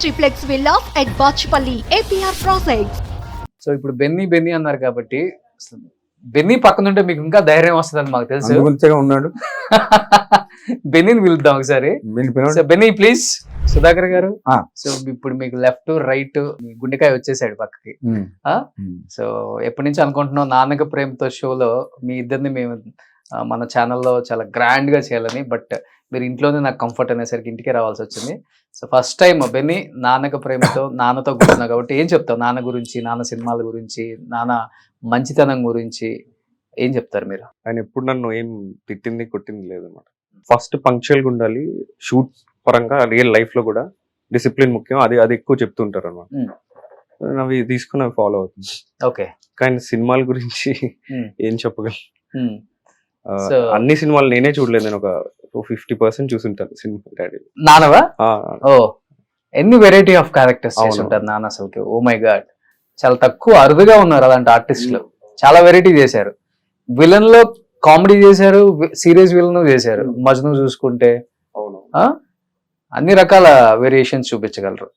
triplex villas at Bachpalli, APR Projects. So ఇప్పుడు Benny అన్నారు కాబట్టి బెన్నీ పక్కన ఉంటే మీకు ఇంకా ధైర్యం వస్తుందని మాకు తెలుసు. అందుగురించే ఉన్నాడు. బెన్నీని పిలుద్దాం ఒకసారి. So Benny please. సుధాకర్ గారు, సో ఇప్పుడు మీకు లెఫ్ట్ రైట్ మీ గుండెకాయ వచ్చేసాడు పక్కకి. సో ఎప్పటి నుంచి అనుకుంటున్నాం నాన్నక ప్రేమతో షోలో మీ ఇద్దరిని మేము మన ఛానల్లో చాలా గ్రాండ్ గా చేయాలని, బట్ మీరు ఇంట్లోనే నాకు కంఫర్ట్ అనేసరికి ఇంటికే రావాల్సి వచ్చింది. సో ఫస్ట్ టైం బెన్నీ నాన్నక ప్రేమతో నాన్నతో కూర్చున్నావు కాబట్టి ఏం చెప్తావు నాన్న గురించి, నాన్న సినిమాల గురించి, నాన్న మంచితనం గురించి ఏం చెప్తారు మీరు? ఆయన ఎప్పుడు నన్ను ఏం తిట్టింది కొట్టింది లేదన్నమాట. ఫస్ట్ పంక్చువల్గా ఉండాలి, షూట్ పరంగా రియల్ లైఫ్ లో కూడా డిసిప్లిన్ ముఖ్యం, అది ఎక్కువ చెప్తుంటారు అనమాట. అవి తీసుకుని అవి ఫాలో అవుతుంది. ఓకే, కానీ సినిమాల గురించి ఏం చెప్పగలను? అన్ని సినిమాలు నేనే చూడలేదు, నేను ఒక 50% చూసుంటాను సినిమా. డాడీ నాన్నవా? ఓ, ఎన్ని వెరైటీ ఆఫ్ క్యారెక్టర్స్ ఉంటారు నాన్న అసలుకి. ఓ మై గాడ్, చాలా తక్కువ అరుదుగా ఉన్నారు అలాంటి ఆర్టిస్టులు. చాలా వెరైటీ చేశారు. విలన్ లో కామెడీ చేశారు, సీరియస్ విలన్ చేశారు. మజ్ను చూసుకుంటే అన్ని రకాల వేరియేషన్స్ చూపించగలరు.